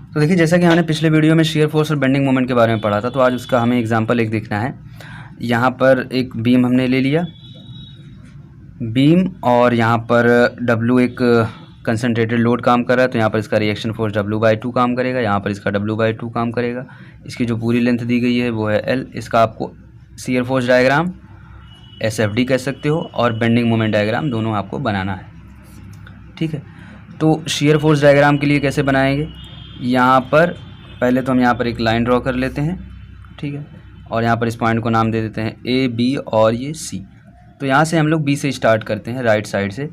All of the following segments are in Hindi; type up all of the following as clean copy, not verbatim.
तो देखिए, जैसा कि हमने पिछले वीडियो में शियर फोर्स और बेंडिंग मोमेंट के बारे में पढ़ा था, तो आज उसका हमें एग्जांपल एक देखना है। यहाँ पर एक बीम हमने ले लिया, बीम, और यहाँ पर W एक कंसनट्रेटेड लोड काम कर रहा है, तो यहाँ पर इसका रिएक्शन फोर्स W/2 काम करेगा, यहाँ पर इसका W/2 काम करेगा। इसकी जो पूरी लेंथ दी गई है वो है L। इसका आपको शियर फोर्स डायग्राम SFD कह सकते हो और बेंडिंग मोमेंट डायग्राम दोनों आपको बनाना है, ठीक है। तो शियर फोर्स डायग्राम के लिए कैसे बनाएंगे, यहाँ पर पहले तो हम यहाँ पर एक लाइन ड्रॉ कर लेते हैं, ठीक है, और यहाँ पर इस पॉइंट को नाम दे देते हैं A, B और ये C। तो यहाँ से हम लोग B से स्टार्ट करते हैं, राइट साइड से।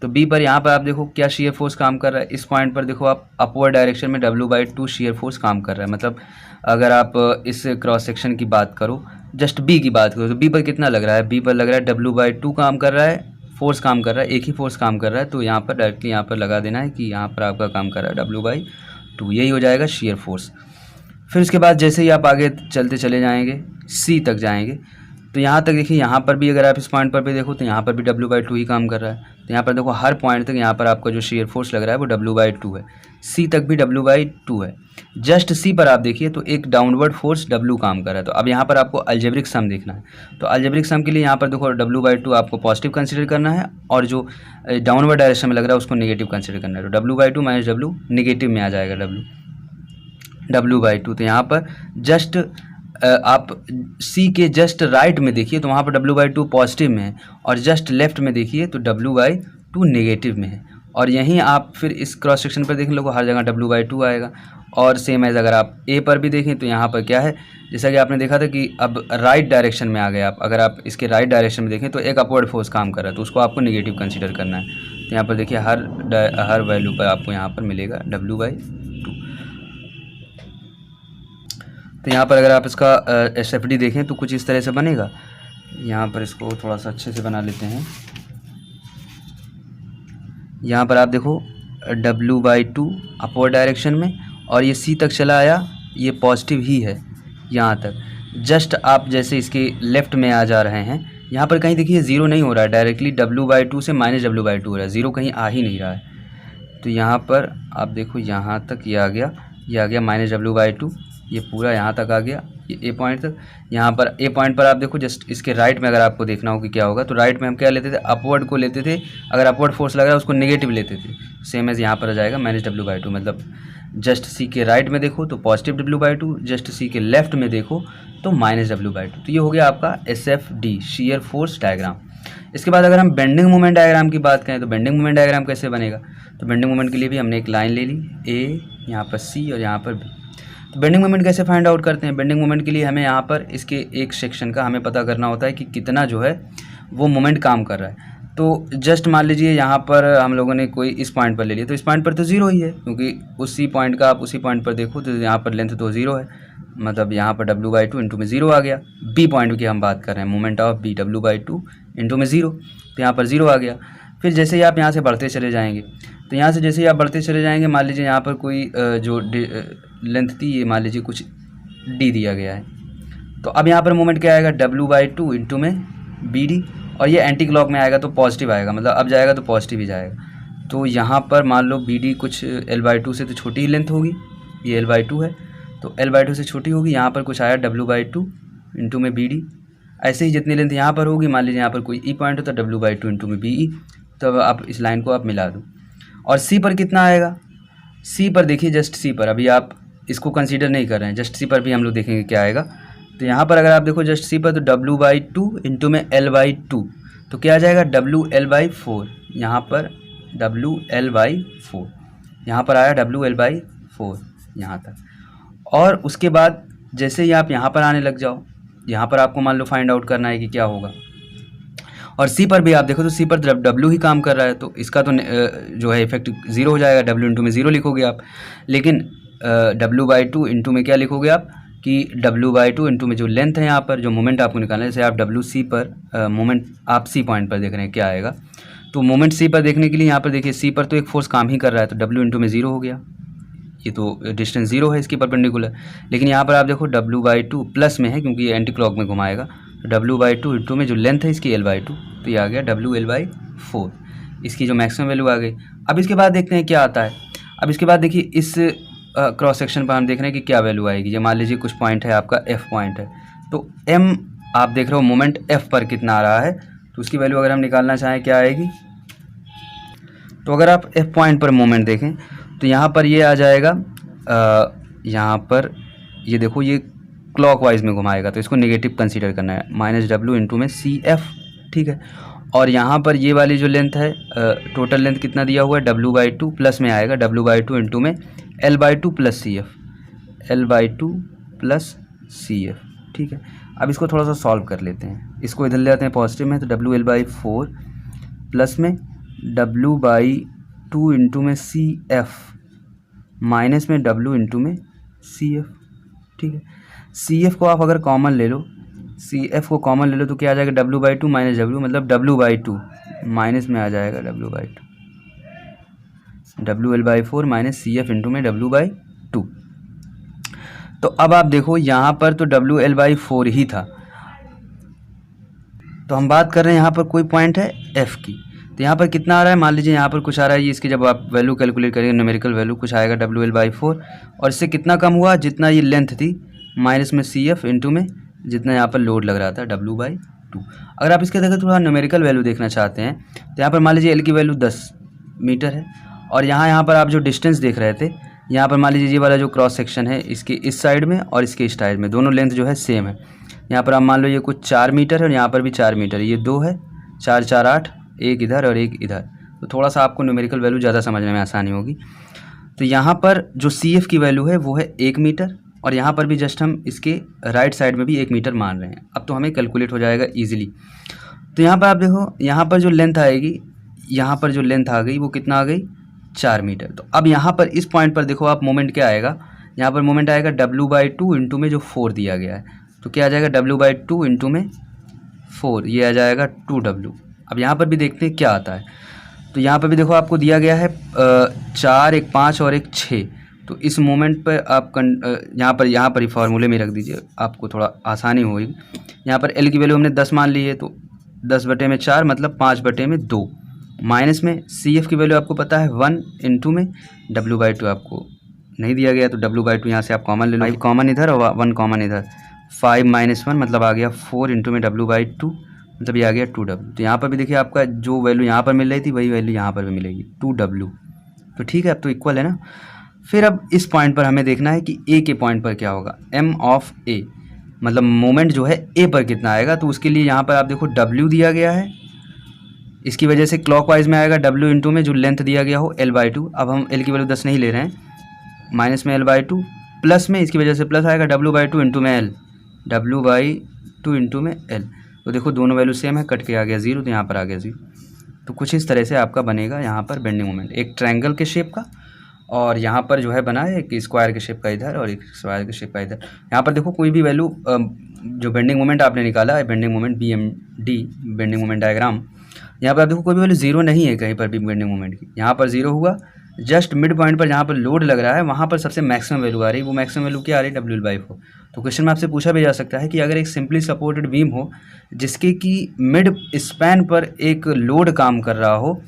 तो B पर यहाँ पर आप देखो क्या शियर फोर्स काम कर रहा है। इस पॉइंट पर देखो आप अपवर्ड डायरेक्शन में W/2 शियर फोर्स काम कर रहा है। मतलब अगर आप इस क्रॉस सेक्शन की बात करो, जस्ट B की बात करो, तो B पर कितना लग रहा है, B पर लग रहा है W/2 काम कर रहा है, फोर्स काम कर रहा है, एक ही फोर्स काम कर रहा है। तो यहाँ पर डायरेक्टली यहाँ पर लगा देना है कि यहाँ पर आपका काम कर रहा है W/2, यही हो जाएगा शियर फोर्स। फिर उसके बाद जैसे ही आप आगे चलते चले जाएंगे, C तक जाएंगे, तो यहाँ तक देखिए, यहाँ पर भी अगर आप इस पॉइंट पर भी देखो तो यहाँ पर भी W/2 ही काम कर रहा है। तो यहाँ पर देखो हर पॉइंट तक यहाँ पर आपका जो शेयर फोर्स लग रहा है वो W/2 है। C तक भी W/2 है। जस्ट C पर आप देखिए तो एक डाउनवर्ड फोर्स W काम कर रहा है। तो अब यहाँ पर आपको अलजेब्रिक सम देखना है। तो अलजेब्रिक सम के लिए यहाँ पर देखो W/2 आपको पॉजिटिव कंसिडर करना है और जो डाउनवर्ड डायरेक्शन में लग रहा है उसको नेगेटिव कंसिडर करना है। तो W/2 माइनस W नेगेटिव में आ जाएगा W/2। तो यहाँ पर जस्ट आप C के जस्ट राइट में देखिए तो वहाँ पर W/2 पॉजिटिव में है, और जस्ट लेफ्ट में देखिए तो W/2 नेगेटिव में है। और यहीं आप फिर इस क्रॉस सेक्शन पर देख लो, हर जगह W/2 आएगा। और सेम एज अगर आप A पर भी देखें तो यहाँ पर क्या है, जैसा कि आपने देखा था कि अब राइट डायरेक्शन में आ गए आप। अगर आप इसके राइट डायरेक्शन में देखें तो एक अपवर्ड फोर्स काम कर रहा है, तो उसको आपको नेगेटिव कंसिडर करना है। तो यहाँ पर देखिए हर वैल्यू पर आपको यहाँ पर मिलेगा W/2। तो यहाँ पर अगर आप इसका SFD देखें तो कुछ इस तरह से बनेगा। यहाँ पर इसको थोड़ा सा अच्छे से बना लेते हैं। यहाँ पर आप देखो W/2 अपवर्ड डायरेक्शन में, और ये C तक चला आया, ये पॉजिटिव ही है यहाँ तक। जस्ट आप जैसे इसके लेफ़्ट में आ जा रहे हैं, यहाँ पर कहीं देखिए ज़ीरो नहीं हो रहा है, डायरेक्टली W/2 से माइनस W/2 हो रहा है, ज़ीरो कहीं आ ही नहीं रहा है। तो यहाँ पर आप देखो यहाँ तक ये आ गया माइनस W/2, ये पूरा यहाँ तक आ गया, ये A पॉइंट तक। यहाँ पर A पॉइंट पर आप देखो जस्ट इसके राइट में अगर आपको देखना हो कि क्या होगा, तो राइट में हम क्या लेते थे, अपवर्ड को लेते थे। अगर अपवर्ड फोर्स लग रहा है उसको नेगेटिव लेते थे। सेम एज यहाँ पर आ जाएगा माइनस W/2। मतलब जस्ट C के राइट में देखो तो पॉजिटिव W/2, जस्ट C के लेफ्ट में देखो तो माइनस W/2। तो ये हो गया आपका SFD, शियर फोर्स डायग्राम। इसके बाद अगर हम बेंडिंग मोमेंट डायग्राम की बात करें तो बेंडिंग मोमेंट डायग्राम कैसे बनेगा। तो बेंडिंग मोमेंट के लिए भी हमने एक लाइन ले ली, A, यहाँ पर C और यहाँ पर B। तो बेंडिंग मोमेंट कैसे फाइंड आउट करते हैं। बेंडिंग मोमेंट के लिए हमें यहाँ पर इसके एक सेक्शन का हमें पता करना होता है कि कितना जो है वो मोमेंट काम कर रहा है। तो जस्ट मान लीजिए यहाँ पर हम लोगों ने कोई इस पॉइंट पर ले लिया, तो इस पॉइंट पर तो ज़ीरो ही है, क्योंकि उसी पॉइंट का आप उसी पॉइंट पर देखो तो यहाँ पर लेंथ तो ज़ीरो है। मतलब यहाँ पर W/2 इंटू में ज़ीरो आ गया। B पॉइंट की हम बात कर रहे हैं, moment of B W/2 into में ज़ीरो, तो यहाँ पर ज़ीरो आ गया। फिर जैसे ही आप यहाँ से बढ़ते चले जाएंगे, तो यहाँ से जैसे ही आप बढ़ते चले जाएंगे, मान लीजिए यहाँ पर कोई जो लेंथ थी, ये मान लीजिए कुछ D दिया गया है। तो अब यहाँ पर मोमेंट क्या आएगा, W/2 इंटू में BD, और ये एंटी क्लॉक में आएगा तो पॉजिटिव आएगा, मतलब अब जाएगा तो पॉजिटिव ही जाएगा। तो यहाँ पर मान लो BD कुछ L/2 से तो छोटी ही लेंथ होगी, ये L/2 है तो L/2 से छोटी होगी। यहाँ पर कुछ आया W/2 इंटू में BD। ऐसे ही जितनी लेंथ यहाँ पर होगी, मान लीजिए यहाँ पर कोई E पॉइंट हो तो W/2 इंटू में BE। तो अब आप इस लाइन को आप मिला दो। और C पर कितना आएगा, C पर देखिए जस्ट C पर अभी आप इसको कंसीडर नहीं कर रहे हैं, जस्ट C पर भी हम लोग देखेंगे क्या आएगा। तो यहाँ पर अगर आप देखो जस्ट C पर तो W/2 इंटू में L/2, तो क्या आ जाएगा WL/4। यहाँ पर WL/4, यहाँ पर आया WL/4 यहाँ तक। और उसके बाद जैसे ही आप यहाँ पर आने लग जाओ, यहाँ पर आपको मान लो फाइंड आउट करना है कि क्या होगा। और C पर भी आप देखो तो C पर W ही काम कर रहा है, तो इसका तो जो है इफेक्ट ज़ीरो हो जाएगा। W इंटू में ज़ीरो लिखोगे आप, लेकिन W/2 इंटू में क्या लिखोगे आप कि W/2 इंटू में जो लेंथ है यहाँ पर जो मोमेंट आपको निकालना है। जैसे आप WC पर मोमेंट आप C पॉइंट पर देख रहे हैं क्या आएगा, तो मोमेंट C पर देखने के लिए यहाँ पर देखिए C पर तो एक फोर्स काम ही कर रहा है, तो W इंटू में ज़ीरो हो गया, ये तो डिस्टेंस ज़ीरो है इसकी परपेंडिकुलर। लेकिन यहाँ पर आप देखो W/2 प्लस में है क्योंकि ये एंटी क्लॉक में घुमाएगा, तो W/2 इंटू में जो लेंथ है इसकी L/2, तो ये आ गया WL/4। इसकी जो मैक्सिमम वैल्यू आ गई। अब इसके बाद देखते हैं क्या आता है। अब इसके बाद देखिए इस क्रॉस सेक्शन पर हम देख रहे हैं कि क्या वैल्यू आएगी। ये मान लीजिए कुछ पॉइंट है, आपका एफ पॉइंट है, तो एम आप देख रहे हो मोमेंट एफ पर कितना आ रहा है, तो उसकी वैल्यू अगर हम निकालना चाहें क्या आएगी। तो अगर आप एफ पॉइंट पर मोमेंट देखें तो यहाँ पर ये आ जाएगा, यहाँ पर ये देखो ये क्लॉकवाइज में घुमाएगा, तो इसको नेगेटिव कंसीडर करना है, -w इंटू में सी एफ, ठीक है। और यहाँ पर ये वाली जो लेंथ है, टोटल लेंथ कितना दिया हुआ है, w/2 प्लस में आएगा w/2 इंटू में l/2 plus C F, l/2 plus C F, ठीक है। अब इसको थोड़ा सा सॉल्व कर लेते हैं, इसको इधर ले आते हैं पॉजिटिव में, तो WL/4 प्लस में W/2 इंटू में सी एफ माइनस में W इंटू में सी एफ, ठीक है। सी एफ को आप अगर कॉमन ले लो, सी एफ को कॉमन ले लो तो क्या आ जाएगा, W/2 माइनस W, मतलब W/2 माइनस में आ जाएगा W/2, WL/4 minus C F into में W/2। तो अब आप देखो यहाँ पर तो WL/4 ही था, तो हम बात कर रहे हैं यहाँ पर कोई पॉइंट है F की, तो यहाँ पर कितना आ रहा है, मान लीजिए यहाँ पर कुछ आ रहा है, ये इसकी जब आप वैल्यू कैलकुलेट करेंगे न्यूमेरिकल वैल्यू कुछ आएगा WL/4, और इससे कितना कम हुआ, जितना ये लेंथ थी माइनस में सी एफ इंटू में जितना यहाँ पर लोड लग रहा था W/2। अगर आप इसके देखो थोड़ा न्यूमेरिकल वैल्यू देखना चाहते हैं तो यहाँ पर मान लीजिए L की वैल्यू 10 मीटर है, और यहाँ पर आप जो डिस्टेंस देख रहे थे, यहाँ पर मान लीजिए ये वाला जो क्रॉस सेक्शन है इसके इस साइड में और इसके इस साइड में दोनों लेंथ जो है सेम है। यहाँ पर आप मान लो ये कुछ 4 मीटर है और यहाँ पर भी 4 मीटर है, ये 2 है, 4 4 8, एक इधर और एक इधर, तो थोड़ा सा आपको न्यूमेरिकल वैल्यू ज़्यादा समझने में आसानी होगी। तो यहाँ पर जो सी एफ की वैल्यू है वो है 1 मीटर, और यहाँ पर भी जस्ट हम इसके राइट साइड में भी 1 मीटर मान रहे हैं। अब तो हमें कैलकुलेट हो जाएगा ईजिली। तो यहाँ पर आप देखो, यहाँ पर जो लेंथ आएगी, यहाँ पर जो लेंथ आ गई वो कितना आ गई, 4 मीटर। तो अब यहाँ पर इस पॉइंट पर देखो आप मोमेंट क्या आएगा, यहाँ पर मोमेंट आएगा W/2 इंटू में जो 4 दिया गया है, तो क्या आ जाएगा W/2 इंटू में 4, ये आ जाएगा 2W। अब यहाँ पर भी देखते हैं क्या आता है, तो यहाँ पर भी देखो आपको दिया गया है 4, एक 5 और एक 6, तो इस मोमेंट पर आप यहाँ पर ही फार्मूले में रख दीजिए, आपको थोड़ा आसानी होगी। यहाँ पर L की वैल्यू हमने 10 मान ली है, तो 10/4 मतलब 5/2, माइनस में सी एफ की वैल्यू आपको पता है 1 इंटू में W/2 आपको नहीं दिया गया, तो W/2 यहाँ से आप कॉमन ले लो, 5 कॉमन इधर और 1 कॉमन इधर, 5 - 1 मतलब आ गया 4 इंटू में W/2, मतलब ये आ गया 2W। तो यहाँ पर भी देखिए आपका जो वैल्यू यहाँ पर मिल रही थी वही वैल्यू यहाँ पर भी मिलेगी 2W, तो ठीक है, अब तो इक्वल है ना। फिर अब इस पॉइंट पर हमें देखना है कि ए के पॉइंट पर क्या होगा, M ऑफ A, मतलब मोमेंट जो है ए पर कितना आएगा। तो उसके लिए यहाँ पर आप देखो W दिया गया है, इसकी वजह से क्लॉकवाइज में आएगा W इंटू में जो लेंथ दिया गया हो L/2। अब हम L की वैल्यू 10 नहीं ले रहे हैं, माइनस में L/2 प्लस में इसकी वजह से प्लस आएगा W/2 इंटू में L, W/2 इंटू में L। तो देखो दोनों वैल्यू सेम है, कट के आ गया 0, तो यहाँ पर आ गया 0। तो कुछ इस तरह से आपका बनेगा यहाँ पर बेंडिंग मोमेंट, एक ट्रायंगल के शेप का, और यहाँ पर जो है बना है एक स्क्वायर के शेप का इधर और एक स्क्वायर के शेप का इधर। यहाँ पर देखो कोई भी वैल्यू जो बेंडिंग मोमेंट आपने निकाला है, bending moment BMD, bending moment diagram, यहाँ पर आप देखो कोई भी वैल्यू 0 नहीं है कहीं पर भी बेंडिंग मोमेंट की। यहाँ पर 0 हुआ, जस्ट मिड पॉइंट पर जहाँ पर लोड लग रहा है वहाँ पर सबसे मैक्सिमम वैल्यू आ रही है, वो मैक्सिमम वैल्यू क्या आ रही है, WL/4। तो क्वेश्चन में आपसे पूछा भी जा सकता है कि अगर एक सिंपली सपोर्टेड बीम हो जिसके कि मिड स्पैन पर एक लोड काम कर रहा हो,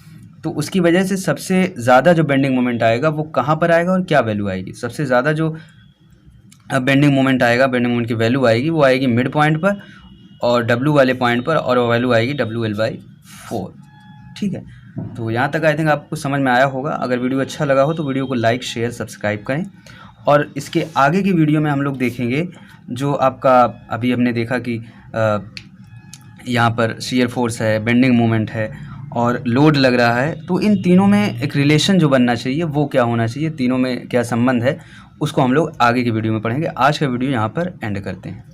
तो उसकी वजह से सबसे ज़्यादा जो बेंडिंग मोमेंट आएगा वो कहाँ पर आएगा और क्या वैल्यू आएगी। सबसे ज़्यादा जो बेंडिंग मोमेंट आएगा, बेंडिंग मोमेंट की वैल्यू आएगी वो आएगी मिड पॉइंट पर और W वाले पॉइंट पर, और वो वैल्यू आएगी WL/4, ठीक है। तो यहाँ तक आई थिंक आपको समझ में आया होगा। अगर वीडियो अच्छा लगा हो तो वीडियो को लाइक, शेयर, सब्सक्राइब करें, और इसके आगे की वीडियो में हम लोग देखेंगे जो आपका अभी हमने देखा कि यहाँ पर शियर फोर्स है, बेंडिंग मोमेंट है और लोड लग रहा है, तो इन तीनों में एक रिलेशन जो बनना चाहिए वो क्या होना चाहिए, तीनों में क्या संबंध है, उसको हम लोग आगे की वीडियो में पढ़ेंगे। आज का वीडियो यहाँ पर एंड करते हैं।